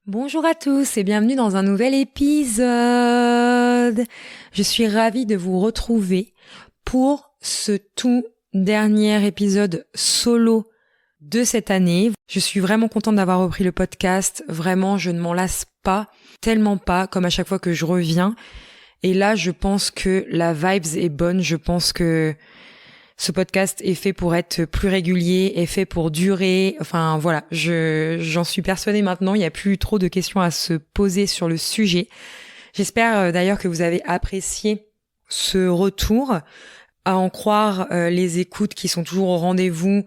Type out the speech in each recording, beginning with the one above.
Bonjour à tous et bienvenue dans un nouvel épisode. Je suis ravie de vous retrouver pour ce tout dernier épisode solo de cette année. Je suis vraiment contente d'avoir repris le podcast. Vraiment, je ne m'en lasse pas, tellement pas, comme à chaque fois que je reviens. Et là, je pense que la vibes est bonne. Je pense que ce podcast est fait pour être plus régulier, est fait pour durer. Enfin voilà, j'en suis persuadée maintenant. Il n'y a plus trop de questions à se poser sur le sujet. J'espère d'ailleurs que vous avez apprécié ce retour. À en croire les écoutes qui sont toujours au rendez-vous,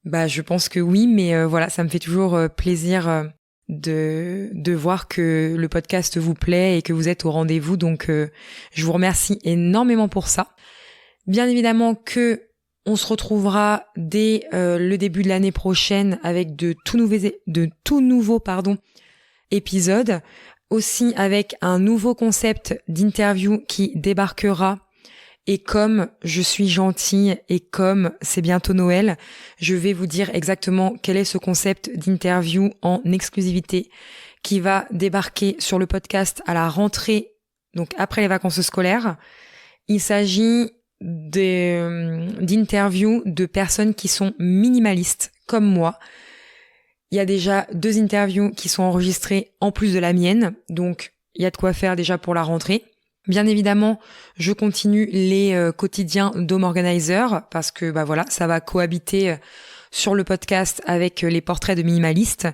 je pense que oui, mais voilà, ça me fait toujours plaisir de voir que le podcast vous plaît et que vous êtes au rendez-vous. Donc je vous remercie énormément pour ça. Bien évidemment que on se retrouvera dès le début de l'année prochaine avec de tout nouveaux épisodes, aussi avec un nouveau concept d'interview qui débarquera. Et comme je suis gentille et comme c'est bientôt Noël, je vais vous dire exactement quel est ce concept d'interview en exclusivité qui va débarquer sur le podcast à la rentrée, donc après les vacances scolaires. Il s'agit d'interviews de personnes qui sont minimalistes comme moi. Il y a déjà 2 interviews qui sont enregistrées en plus de la mienne, donc il y a de quoi faire déjà pour la rentrée. Bien évidemment, je continue les quotidiens d'Home Organizer parce que voilà, ça va cohabiter sur le podcast avec les portraits de minimalistes.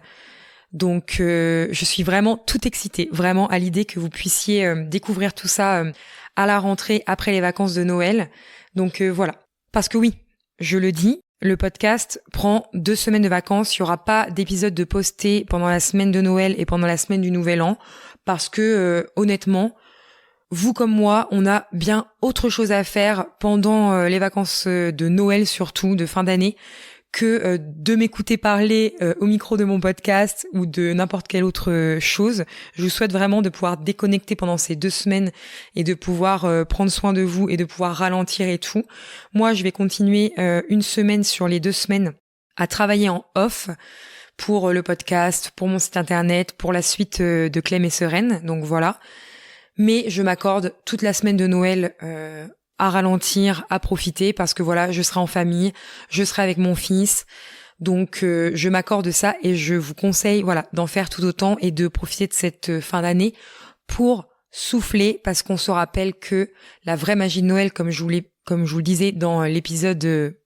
Donc je suis vraiment toute excitée, vraiment à l'idée que vous puissiez découvrir tout ça à la rentrée après les vacances de Noël. Donc voilà. Parce que oui, je le dis, le podcast prend 2 semaines de vacances. Il n'y aura pas d'épisode de posté pendant la semaine de Noël et pendant la semaine du Nouvel An. Parce que honnêtement, vous comme moi, on a bien autre chose à faire pendant les vacances de Noël surtout, de fin d'année, que de m'écouter parler au micro de mon podcast ou de n'importe quelle autre chose. Je vous souhaite vraiment de pouvoir déconnecter pendant ces 2 semaines et de pouvoir prendre soin de vous et de pouvoir ralentir et tout. Moi, je vais continuer 1 semaine sur les 2 semaines à travailler en off pour le podcast, pour mon site internet, pour la suite de Clem et Sereine. Donc voilà. Mais je m'accorde toute la semaine de Noël à ralentir, à profiter parce que voilà, je serai en famille, je serai avec mon fils. Donc je m'accorde ça et je vous conseille d'en faire tout autant et de profiter de cette fin d'année pour souffler parce qu'on se rappelle que la vraie magie de Noël comme je vous le disais dans l'épisode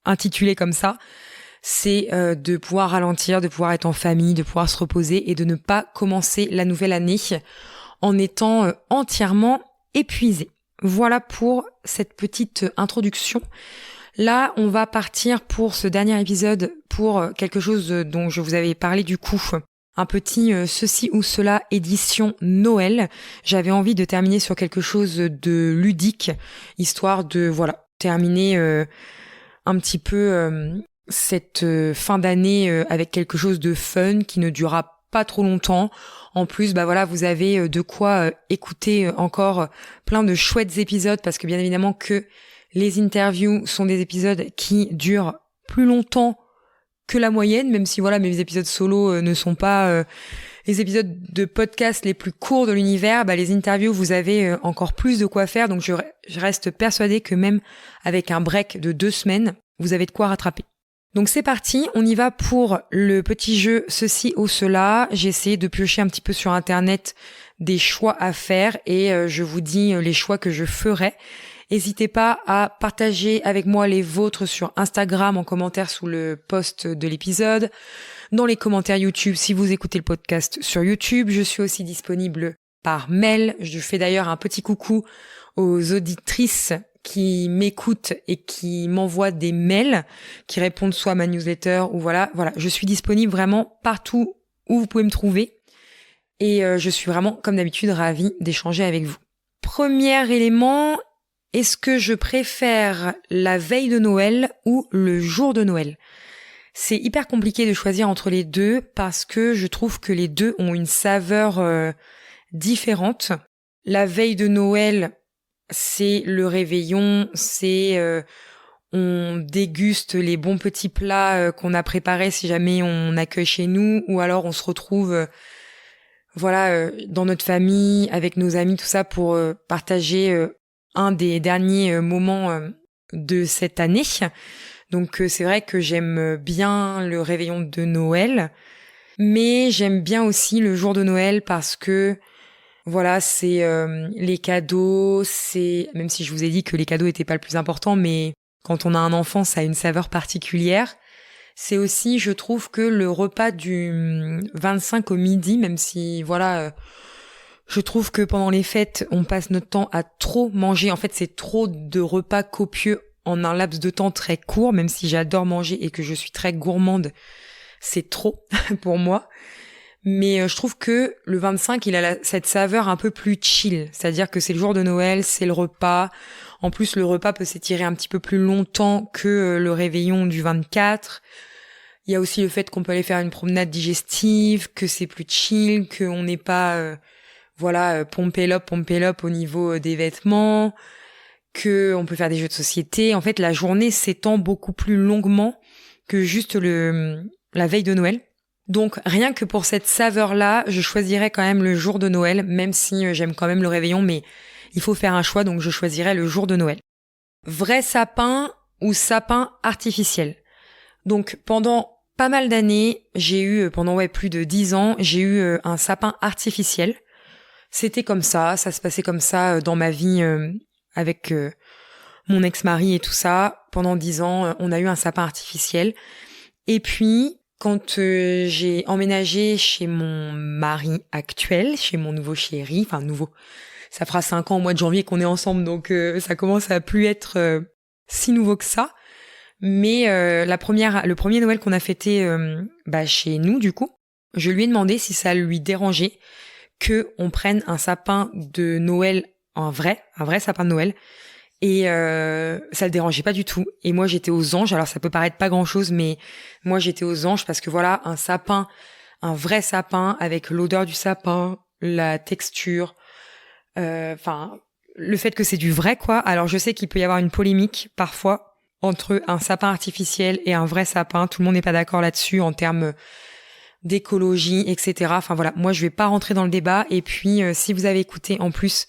intitulé comme ça, c'est de pouvoir ralentir, de pouvoir être en famille, de pouvoir se reposer et de ne pas commencer la nouvelle année en étant entièrement épuisé. Voilà pour cette petite introduction. Là, on va partir pour ce dernier épisode pour quelque chose dont je vous avais parlé du coup. Un petit ceci ou cela édition Noël. J'avais envie de terminer sur quelque chose de ludique, histoire de terminer un petit peu cette fin d'année avec quelque chose de fun qui ne durera pas trop longtemps. En plus, vous avez de quoi écouter encore plein de chouettes épisodes parce que bien évidemment que les interviews sont des épisodes qui durent plus longtemps que la moyenne, même si mes épisodes solo ne sont pas les épisodes de podcast les plus courts de l'univers. Les interviews, vous avez encore plus de quoi faire. Donc je reste persuadée que même avec un break de 2 semaines, vous avez de quoi rattraper. Donc c'est parti, on y va pour le petit jeu ceci ou cela. J'ai essayé de piocher un petit peu sur internet des choix à faire et je vous dis les choix que je ferai. N'hésitez pas à partager avec moi les vôtres sur Instagram en commentaire sous le post de l'épisode, dans les commentaires YouTube si vous écoutez le podcast sur YouTube. Je suis aussi disponible par mail. Je fais d'ailleurs un petit coucou aux auditrices qui m'écoutent et qui m'envoient des mails, qui répondent soit à ma newsletter ou voilà, je suis disponible vraiment partout où vous pouvez me trouver et je suis vraiment, comme d'habitude, ravie d'échanger avec vous. Premier élément, est-ce que je préfère la veille de Noël ou le jour de Noël ? C'est hyper compliqué de choisir entre les deux parce que je trouve que les deux ont une saveur différente. La veille de Noël, c'est le réveillon, c'est on déguste les bons petits plats qu'on a préparés si jamais on accueille chez nous, ou alors on se retrouve dans notre famille, avec nos amis, tout ça, pour partager un des derniers moments de cette année. Donc c'est vrai que j'aime bien le réveillon de Noël, mais j'aime bien aussi le jour de Noël parce que voilà, c'est les cadeaux, c'est, même si je vous ai dit que les cadeaux étaient pas le plus important, mais quand on a un enfant, ça a une saveur particulière. C'est aussi, je trouve que le repas du 25 au midi, même si je trouve que pendant les fêtes, on passe notre temps à trop manger. En fait, c'est trop de repas copieux en un laps de temps très court, même si j'adore manger et que je suis très gourmande, c'est trop pour moi. Mais je trouve que le 25, il a cette saveur un peu plus chill. C'est-à-dire que c'est le jour de Noël, c'est le repas. En plus, le repas peut s'étirer un petit peu plus longtemps que le réveillon du 24. Il y a aussi le fait qu'on peut aller faire une promenade digestive, que c'est plus chill, qu'on n'est pas pompé l'op au niveau des vêtements, que on peut faire des jeux de société. En fait, la journée s'étend beaucoup plus longuement que juste la veille de Noël. Donc, rien que pour cette saveur-là, je choisirais quand même le jour de Noël, même si j'aime quand même le réveillon, mais il faut faire un choix, donc je choisirais le jour de Noël. Vrai sapin ou sapin artificiel? Donc, pendant pas mal d'années, j'ai eu, pendant plus de 10 ans, j'ai eu un sapin artificiel. C'était comme ça se passait comme ça dans ma vie avec mon ex-mari et tout ça. Pendant 10 ans, on a eu un sapin artificiel. Et puis, quand j'ai emménagé chez mon mari actuel, chez mon nouveau chéri, enfin nouveau, ça fera 5 ans au mois de janvier qu'on est ensemble, donc ça commence à plus être si nouveau que ça. Mais le premier Noël qu'on a fêté chez nous, du coup, je lui ai demandé si ça lui dérangeait que on prenne un sapin de Noël, un vrai sapin de Noël. Et ça le dérangeait pas du tout. Et moi, j'étais aux anges. Alors, ça peut paraître pas grand-chose, mais moi, j'étais aux anges parce que voilà, un vrai sapin avec l'odeur du sapin, la texture, le fait que c'est du vrai, quoi. Alors, je sais qu'il peut y avoir une polémique parfois entre un sapin artificiel et un vrai sapin. Tout le monde n'est pas d'accord là-dessus en termes d'écologie, etc. Enfin voilà, moi, je vais pas rentrer dans le débat. Et puis, si vous avez écouté en plus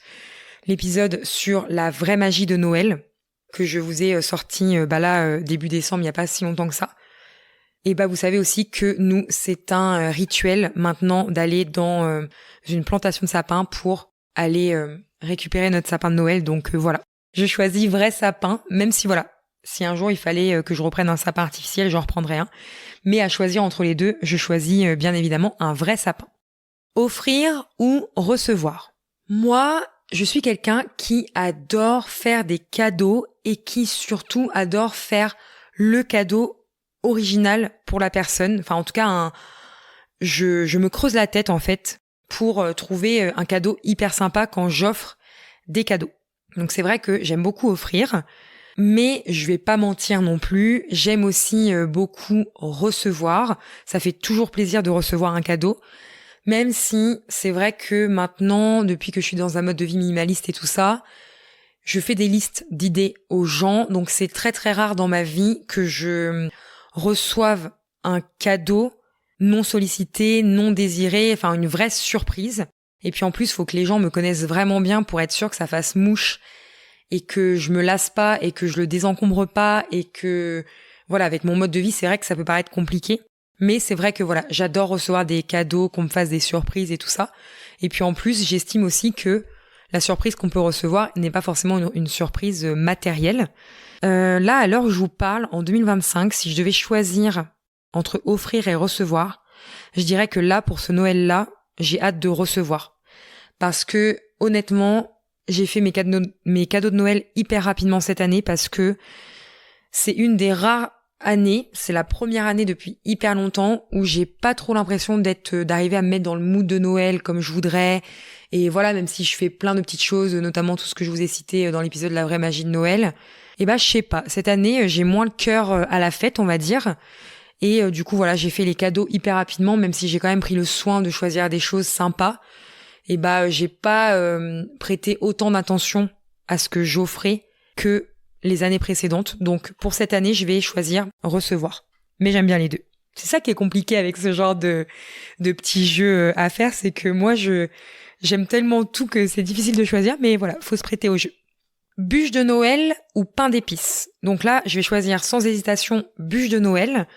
l'épisode sur la vraie magie de Noël, que je vous ai sorti début décembre, il n'y a pas si longtemps que ça. Et vous savez aussi que nous, c'est un rituel maintenant d'aller dans une plantation de sapin pour aller récupérer notre sapin de Noël. Donc voilà, je choisis vrai sapin, même si si un jour il fallait que je reprenne un sapin artificiel, j'en reprendrais un. Mais à choisir entre les deux, je choisis bien évidemment un vrai sapin. Offrir ou recevoir? Moi, je suis quelqu'un qui adore faire des cadeaux et qui surtout adore faire le cadeau original pour la personne. Enfin, en tout cas, je me creuse la tête en fait pour trouver un cadeau hyper sympa quand j'offre des cadeaux. Donc c'est vrai que j'aime beaucoup offrir, mais je vais pas mentir non plus. J'aime aussi beaucoup recevoir. Ça fait toujours plaisir de recevoir un cadeau. Même si c'est vrai que maintenant, depuis que je suis dans un mode de vie minimaliste et tout ça, je fais des listes d'idées aux gens. Donc c'est très très rare dans ma vie que je reçoive un cadeau non sollicité, non désiré, enfin une vraie surprise. Et puis en plus, il faut que les gens me connaissent vraiment bien pour être sûr que ça fasse mouche et que je me lasse pas et que je le désencombre pas et que avec mon mode de vie, c'est vrai que ça peut paraître compliqué. Mais c'est vrai que j'adore recevoir des cadeaux, qu'on me fasse des surprises et tout ça. Et puis en plus, j'estime aussi que la surprise qu'on peut recevoir n'est pas forcément une surprise matérielle. Là, à l'heure où je vous parle, en 2025, si je devais choisir entre offrir et recevoir, je dirais que là, pour ce Noël-là, j'ai hâte de recevoir. Parce que, honnêtement, j'ai fait mes cadeaux de Noël hyper rapidement cette année parce que c'est une des rares année, c'est la première année depuis hyper longtemps où j'ai pas trop l'impression d'arriver à me mettre dans le mood de Noël comme je voudrais. Et même si je fais plein de petites choses, notamment tout ce que je vous ai cité dans l'épisode de la vraie magie de Noël, je sais pas. Cette année, j'ai moins le cœur à la fête, on va dire. Et du coup, j'ai fait les cadeaux hyper rapidement, même si j'ai quand même pris le soin de choisir des choses sympas. Et j'ai pas prêté autant d'attention à ce que j'offrais que les années précédentes. Donc pour cette année, je vais choisir recevoir. Mais j'aime bien les deux. C'est ça qui est compliqué avec ce genre de petits jeux à faire, c'est que moi j'aime tellement tout que c'est difficile de choisir, mais voilà, faut se prêter au jeu. Bûche de Noël ou pain d'épices. Donc là, je vais choisir sans hésitation bûche de Noël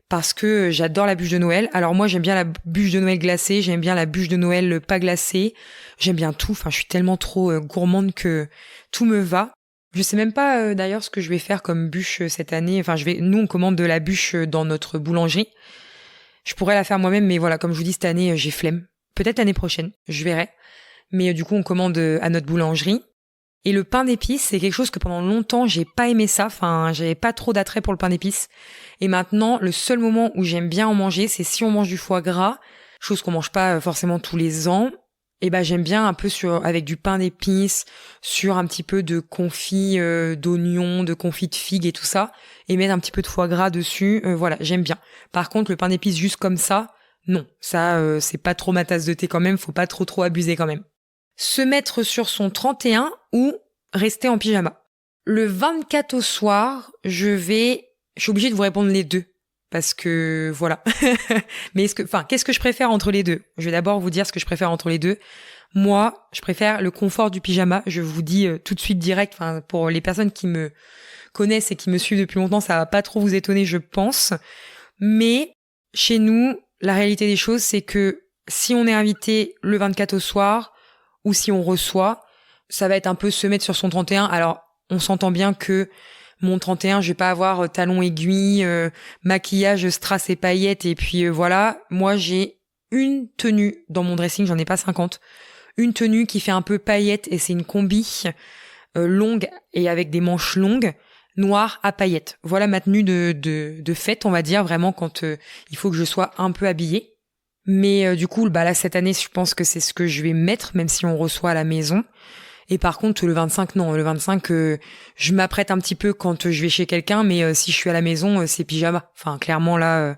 parce que j'adore la bûche de Noël. Alors moi, j'aime bien la bûche de Noël glacée, j'aime bien la bûche de Noël pas glacée, j'aime bien tout. Enfin, je suis tellement trop gourmande que tout me va. Je sais même pas d'ailleurs ce que je vais faire comme bûche cette année. Enfin, nous on commande de la bûche dans notre boulangerie. Je pourrais la faire moi-même, mais voilà, comme je vous dis, cette année j'ai flemme. Peut-être l'année prochaine, je verrai. Mais du coup, on commande à notre boulangerie. Et le pain d'épices, c'est quelque chose que pendant longtemps, j'ai pas aimé ça. Enfin, j'avais pas trop d'attrait pour le pain d'épices. Et maintenant, le seul moment où j'aime bien en manger, c'est si on mange du foie gras, chose qu'on mange pas forcément tous les ans. Et ben, j'aime bien un peu avec du pain d'épices, sur un petit peu de confit d'oignons, de confit de figues et tout ça, et mettre un petit peu de foie gras dessus. Voilà, j'aime bien. Par contre, le pain d'épices juste comme ça, non. Ça, c'est pas trop ma tasse de thé quand même. Faut pas trop abuser quand même. Se mettre sur son 31 ou rester en pyjama. Le 24 au soir, je suis obligée de vous répondre les deux. Parce que, voilà. Mais qu'est-ce que je préfère entre les deux? Je vais d'abord vous dire ce que je préfère entre les deux. Moi, je préfère le confort du pyjama. Je vous dis tout de suite direct, pour les personnes qui me connaissent et qui me suivent depuis longtemps, ça va pas trop vous étonner, je pense. Mais, chez nous, la réalité des choses, c'est que si on est invité le 24 au soir, ou si on reçoit, ça va être un peu se mettre sur son 31. Alors, on s'entend bien que mon 31, je vais pas avoir talons aiguilles, maquillage, strass et paillettes, et puis voilà. Moi, j'ai une tenue dans mon dressing, j'en ai pas 50. Une tenue qui fait un peu paillettes, et c'est une combi longue et avec des manches longues, noires à paillettes. Voilà ma tenue de fête, on va dire, vraiment quand il faut que je sois un peu habillée. Mais du coup, là, cette année, je pense que c'est ce que je vais mettre, même si on reçoit à la maison. Et par contre, le 25, non. Le 25, je m'apprête un petit peu quand je vais chez quelqu'un, mais si je suis à la maison, c'est pyjama. Enfin, clairement, là,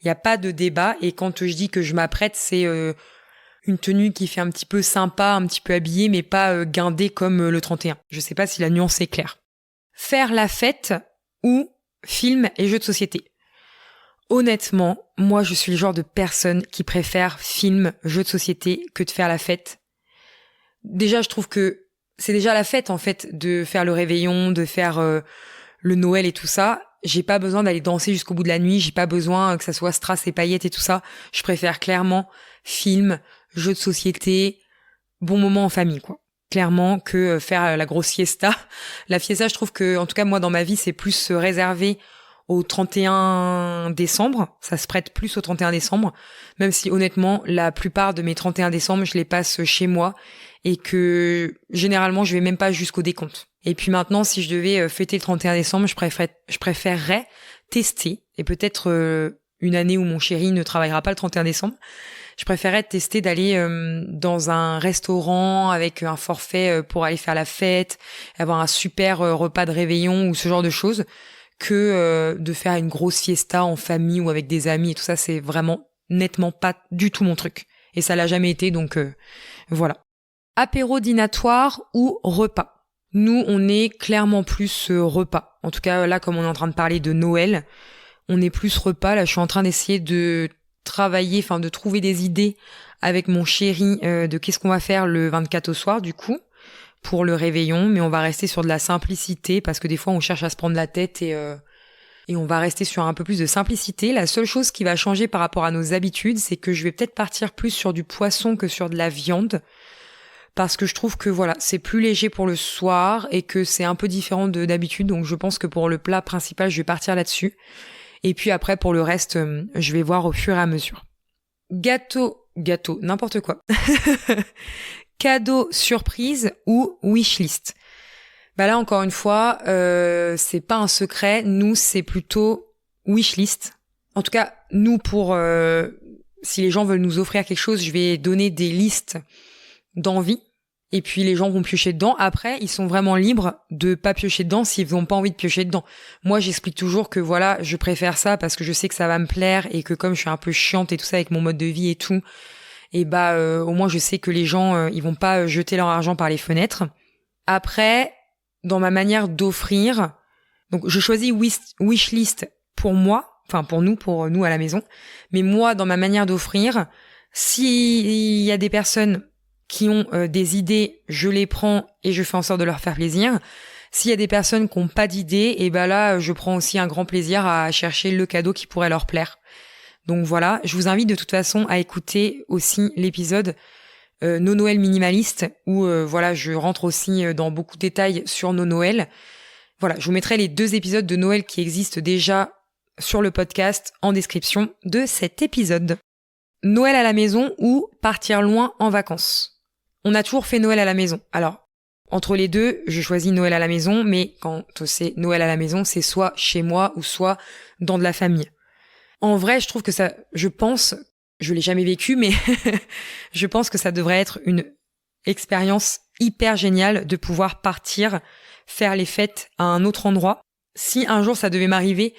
il n'y a pas de débat. Et quand je dis que je m'apprête, c'est une tenue qui fait un petit peu sympa, un petit peu habillée, mais pas guindée comme le 31. Je sais pas si la nuance est claire. Faire la fête ou film et jeux de société. Honnêtement, moi, je suis le genre de personne qui préfère film, jeux de société que de faire la fête. Déjà, je trouve que c'est déjà la fête, en fait, de faire le réveillon, de faire le Noël et tout ça. J'ai pas besoin d'aller danser jusqu'au bout de la nuit. J'ai pas besoin que ça soit strass et paillettes et tout ça. Je préfère clairement film, jeux de société, bon moment en famille, quoi. Clairement que faire la grosse fiesta. La fiesta, je trouve que, en tout cas, moi, dans ma vie, c'est plus réservé au 31 décembre, ça se prête plus au 31 décembre, même si honnêtement, la plupart de mes 31 décembre, je les passe chez moi et que généralement, je vais même pas jusqu'au décompte. Et puis maintenant, si je devais fêter le 31 décembre, je préférerais tester, et peut-être une année où mon chéri ne travaillera pas le 31 décembre, je préférerais tester d'aller dans un restaurant avec un forfait pour aller faire la fête, avoir un super repas de réveillon ou ce genre de choses, que de faire une grosse fiesta en famille ou avec des amis et tout ça, c'est vraiment nettement pas du tout mon truc. Et ça l'a jamais été, donc voilà. Apéro dînatoire ou repas. Nous, on est clairement plus repas. En tout cas, là, comme on est en train de parler de Noël, on est plus repas. Là, je suis en train d'essayer de travailler, de trouver des idées avec mon chéri de qu'est-ce qu'on va faire le 24 au soir, du coup, pour le réveillon, mais on va rester sur de la simplicité parce que des fois on cherche à se prendre la tête et on va rester sur un peu plus de simplicité. La seule chose qui va changer par rapport à nos habitudes, c'est que je vais peut-être partir plus sur du poisson que sur de la viande parce que je trouve que voilà, c'est plus léger pour le soir et que c'est un peu différent d'habitude, donc je pense que pour le plat principal, je vais partir là-dessus. Et puis après, pour le reste, je vais voir au fur et à mesure. Gâteau, n'importe quoi. Cadeau surprise ou wishlist. Là encore une fois, c'est pas un secret. Nous, c'est plutôt wishlist. En tout cas, nous si les gens veulent nous offrir quelque chose, je vais donner des listes d'envie. Et puis les gens vont piocher dedans. Après, ils sont vraiment libres de pas piocher dedans s'ils n'ont pas envie de piocher dedans. Moi, j'explique toujours que voilà, je préfère ça parce que je sais que ça va me plaire et que comme je suis un peu chiante et tout ça avec mon mode de vie et tout, et au moins je sais que les gens ils vont pas jeter leur argent par les fenêtres. Après, dans ma manière d'offrir. Donc je choisis wishlist pour moi, enfin pour nous à la maison. Mais moi, dans ma manière d'offrir, s'il y a des personnes qui ont des idées, je les prends et je fais en sorte de leur faire plaisir. S'il y a des personnes qui n'ont pas d'idées, et ben là, je prends aussi un grand plaisir à chercher le cadeau qui pourrait leur plaire. Donc voilà, je vous invite de toute façon à écouter aussi l'épisode Nos Noëls minimalistes où voilà, je rentre aussi dans beaucoup de détails sur nos Noëls. Voilà, je vous mettrai les 2 épisodes de Noël qui existent déjà sur le podcast en description de cet épisode. Noël à la maison ou partir loin en vacances. On a toujours fait Noël à la maison. Alors, entre les deux, je choisis Noël à la maison, mais quand c'est Noël à la maison, c'est soit chez moi ou soit dans de la famille. En vrai, je trouve que ça, je l'ai jamais vécu, mais je pense que ça devrait être une expérience hyper géniale de pouvoir partir, faire les fêtes à un autre endroit. Si un jour ça devait m'arriver,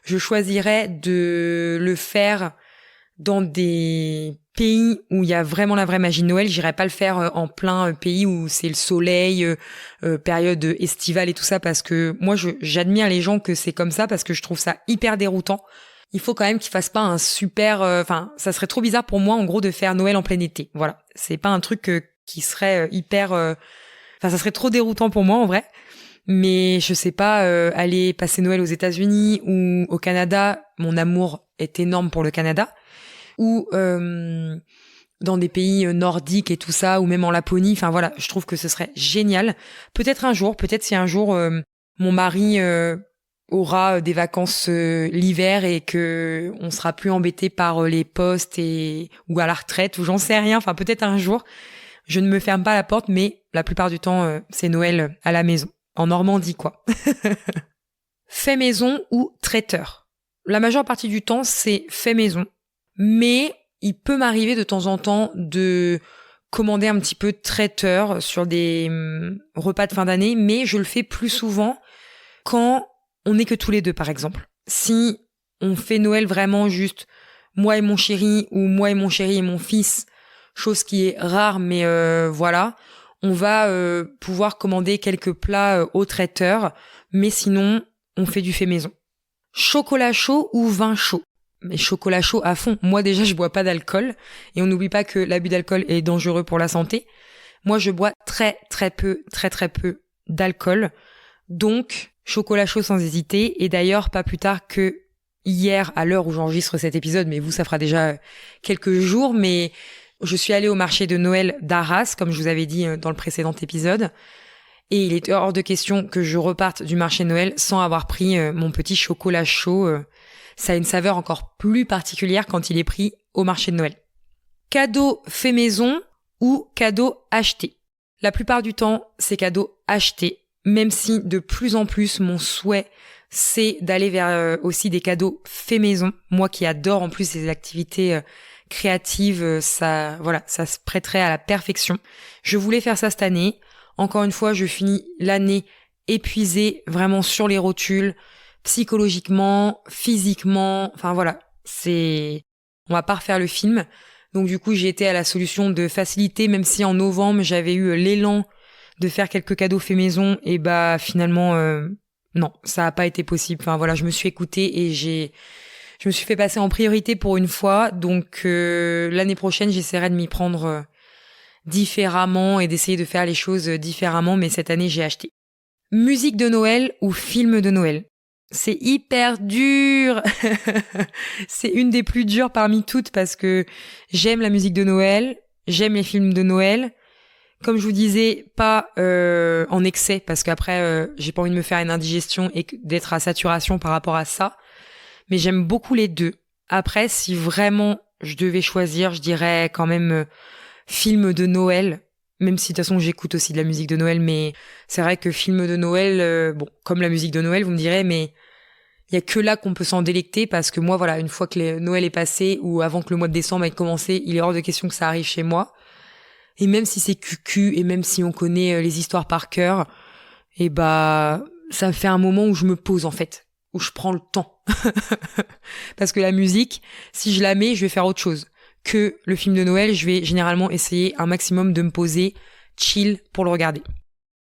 je choisirais de le faire dans des pays où il y a vraiment la vraie magie de Noël. J'irais pas le faire en plein pays où c'est le soleil, période estivale et tout ça, parce que moi j'admire les gens que c'est comme ça, parce que je trouve ça hyper déroutant. Il faut quand même qu'ils fassent pas un super... ça serait trop bizarre pour moi, en gros, de faire Noël en plein été. Voilà. C'est pas un truc qui serait hyper... ça serait trop déroutant pour moi, en vrai. Mais je sais pas, aller passer Noël aux États-Unis ou au Canada, mon amour est énorme pour le Canada, ou dans des pays nordiques et tout ça, ou même en Laponie. Enfin voilà, je trouve que ce serait génial. Peut-être si un jour mon mari... aura des vacances l'hiver et que on sera plus embêté par les postes ou à la retraite, ou j'en sais rien, enfin peut-être un jour. Je ne me ferme pas la porte, mais la plupart du temps c'est Noël à la maison, en Normandie quoi. Fait maison ou traiteur. La majeure partie du temps c'est fait maison, mais il peut m'arriver de temps en temps de commander un petit peu traiteur sur des repas de fin d'année, mais je le fais plus souvent quand on n'est que tous les deux, par exemple. Si on fait Noël vraiment juste moi et mon chéri, ou moi et mon chéri et mon fils, chose qui est rare, mais voilà, on va pouvoir commander quelques plats au traiteur, mais sinon, on fait du fait maison. Chocolat chaud ou vin chaud? Mais chocolat chaud à fond. Moi déjà, je bois pas d'alcool, et on n'oublie pas que l'abus d'alcool est dangereux pour la santé. Moi, je bois très peu d'alcool, donc chocolat chaud sans hésiter. Et d'ailleurs, pas plus tard que hier, à l'heure où j'enregistre cet épisode, mais vous, ça fera déjà quelques jours, mais je suis allée au marché de Noël d'Arras, comme je vous avais dit dans le précédent épisode. Et il est hors de question que je reparte du marché de Noël sans avoir pris mon petit chocolat chaud. Ça a une saveur encore plus particulière quand il est pris au marché de Noël. Cadeau fait maison ou cadeau acheté? La plupart du temps, c'est cadeau acheté. Même si de plus en plus mon souhait c'est d'aller vers aussi des cadeaux faits maison. Moi qui adore en plus ces activités créatives, ça se prêterait à la perfection. Je voulais faire ça cette année. Encore une fois, je finis l'année épuisée, vraiment sur les rotules, psychologiquement, physiquement. Enfin voilà, on va pas refaire le film. Donc du coup, j'ai été à la solution de facilité, même si en novembre j'avais eu l'élan de faire quelques cadeaux faits maison, et bah finalement non, ça a pas été possible. Enfin voilà, je me suis écoutée et je me suis fait passer en priorité pour une fois. Donc l'année prochaine, j'essaierai de m'y prendre différemment et d'essayer de faire les choses différemment, mais cette année, j'ai acheté. Musique de Noël ou film de Noël? C'est hyper dur. C'est une des plus dures parmi toutes, parce que j'aime la musique de Noël, j'aime les films de Noël. Comme je vous disais, pas en excès, parce qu'après, j'ai pas envie de me faire une indigestion et d'être à saturation par rapport à ça. Mais j'aime beaucoup les deux. Après, si vraiment je devais choisir, je dirais quand même film de Noël, même si de toute façon j'écoute aussi de la musique de Noël, mais c'est vrai que film de Noël, comme la musique de Noël, vous me direz, mais il y a que là qu'on peut s'en délecter, parce que moi, voilà, une fois que Noël est passé, ou avant que le mois de décembre ait commencé, il est hors de question que ça arrive chez moi. Et même si c'est cucu, et même si on connaît les histoires par cœur, et bah ça me fait un moment où je me pose en fait, où je prends le temps. Parce que la musique, si je la mets, je vais faire autre chose. Que le film de Noël, je vais généralement essayer un maximum de me poser chill pour le regarder.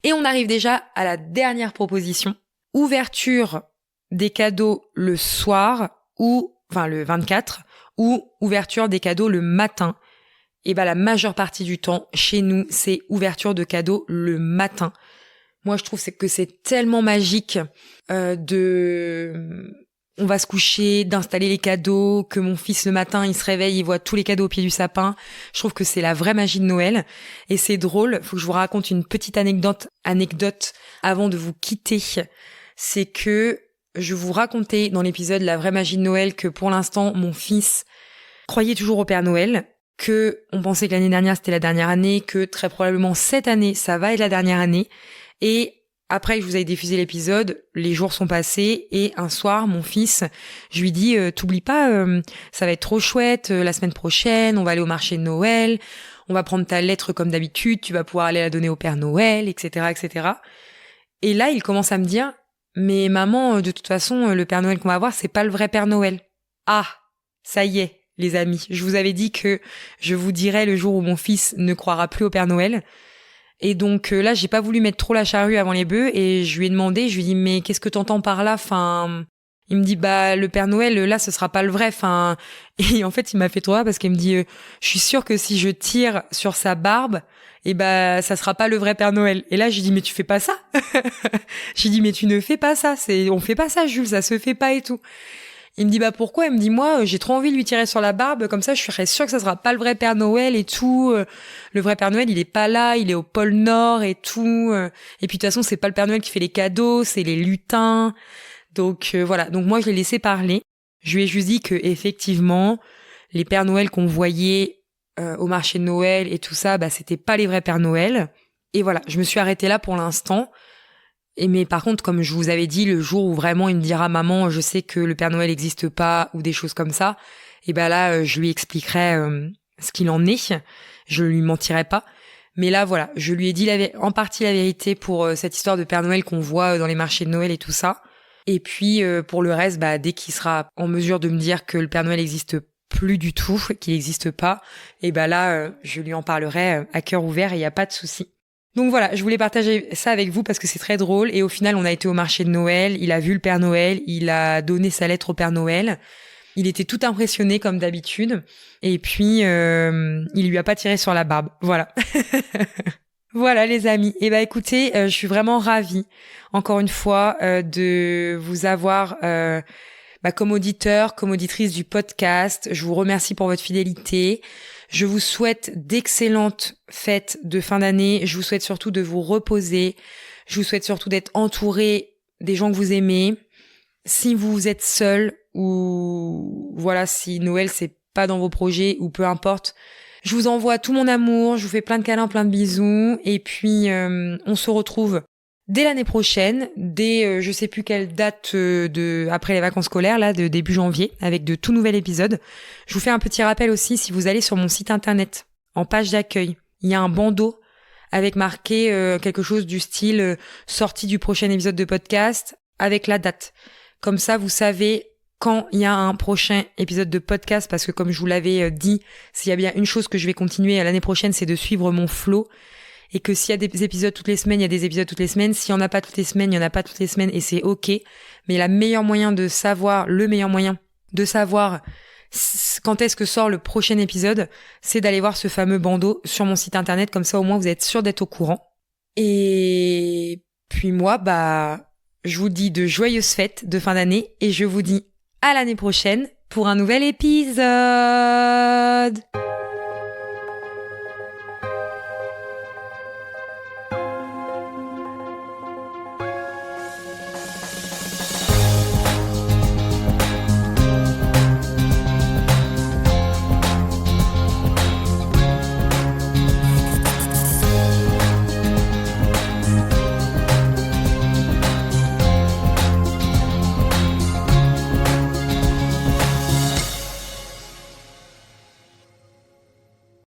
Et on arrive déjà à la dernière proposition. Ouverture des cadeaux le soir le 24 ou ouverture des cadeaux le matin. Et la majeure partie du temps, chez nous, c'est ouverture de cadeaux le matin. Moi, je trouve que c'est tellement magique on va se coucher, d'installer les cadeaux, que mon fils le matin, il se réveille, il voit tous les cadeaux au pied du sapin. Je trouve que c'est la vraie magie de Noël. Et c'est drôle, faut que je vous raconte une petite anecdote avant de vous quitter. C'est que je vous racontais dans l'épisode La vraie magie de Noël que pour l'instant, mon fils croyait toujours au Père Noël, que on pensait que l'année dernière c'était la dernière année, que très probablement cette année ça va être la dernière année. Et après que je vous ai diffusé l'épisode, les jours sont passés et un soir, mon fils, je lui dis t'oublies pas, ça va être trop chouette, la semaine prochaine, on va aller au marché de Noël, on va prendre ta lettre comme d'habitude, tu vas pouvoir aller la donner au Père Noël, etc., etc. Et là, il commence à me dire, mais maman, de toute façon, le Père Noël qu'on va voir, c'est pas le vrai Père Noël. Ah, ça y est, les amis, je vous avais dit que je vous dirais le jour où mon fils ne croira plus au Père Noël. Et donc là, j'ai pas voulu mettre trop la charrue avant les bœufs et je lui ai demandé, je lui ai dit mais qu'est-ce que t'entends par là ? Il me dit le Père Noël là, ce sera pas le vrai. Et en fait, il m'a fait trop rire parce qu'il me dit je suis sûre que si je tire sur sa barbe, ça sera pas le vrai Père Noël. Et là, j'ai dit mais tu fais pas ça. J'ai dit mais tu ne fais pas ça, on fait pas ça Jules, ça se fait pas et tout. Il me dit pourquoi ? Il me dit moi j'ai trop envie de lui tirer sur la barbe, comme ça je serais sûre que ça sera pas le vrai Père Noël et tout. Le vrai Père Noël il est pas là, il est au pôle Nord et tout. Et puis de toute façon c'est pas le Père Noël qui fait les cadeaux, c'est les lutins. Donc voilà, donc moi je l'ai laissé parler. Je lui ai juste dit que effectivement les Pères Noël qu'on voyait au marché de Noël et tout ça, c'était pas les vrais Pères Noël. Et voilà, je me suis arrêtée là pour l'instant. Mais par contre, comme je vous avais dit, le jour où vraiment il me dira maman, je sais que le Père Noël n'existe pas ou des choses comme ça, là, je lui expliquerai ce qu'il en est. Je lui mentirai pas. Mais là, voilà, je lui ai dit en partie la vérité pour cette histoire de Père Noël qu'on voit dans les marchés de Noël et tout ça. Et puis pour le reste, dès qu'il sera en mesure de me dire que le Père Noël n'existe plus du tout, qu'il n'existe pas, là, je lui en parlerai à cœur ouvert et il n'y a pas de souci. Donc voilà, je voulais partager ça avec vous parce que c'est très drôle. Et au final, on a été au marché de Noël, il a vu le Père Noël, il a donné sa lettre au Père Noël. Il était tout impressionné comme d'habitude. Et puis, il lui a pas tiré sur la barbe. Voilà. Voilà les amis. Écoutez, je suis vraiment ravie, encore une fois, de vous avoir comme auditeur, comme auditrice du podcast. Je vous remercie pour votre fidélité. Je vous souhaite d'excellentes fêtes de fin d'année. Je vous souhaite surtout de vous reposer. Je vous souhaite surtout d'être entouré des gens que vous aimez. Si vous êtes seul ou voilà, si Noël c'est pas dans vos projets ou peu importe, je vous envoie tout mon amour. Je vous fais plein de câlins, plein de bisous. Et puis on se retrouve dès l'année prochaine, dès je sais plus quelle date après les vacances scolaires là, de début janvier, avec de tout nouvel épisode. Je vous fais un petit rappel aussi, si vous allez sur mon site internet, en page d'accueil, il y a un bandeau avec marqué quelque chose du style sortie du prochain épisode de podcast avec la date. Comme ça, vous savez quand il y a un prochain épisode de podcast, parce que comme je vous l'avais dit, s'il y a bien une chose que je vais continuer à l'année prochaine, c'est de suivre mon flow. Et que s'il y a des épisodes toutes les semaines, il y a des épisodes toutes les semaines. S'il y en a pas toutes les semaines, il y en a pas toutes les semaines et c'est ok. Mais le meilleur moyen de savoir quand est-ce que sort le prochain épisode, c'est d'aller voir ce fameux bandeau sur mon site internet. Comme ça, au moins, vous êtes sûr d'être au courant. Et puis moi, je vous dis de joyeuses fêtes de fin d'année et je vous dis à l'année prochaine pour un nouvel épisode.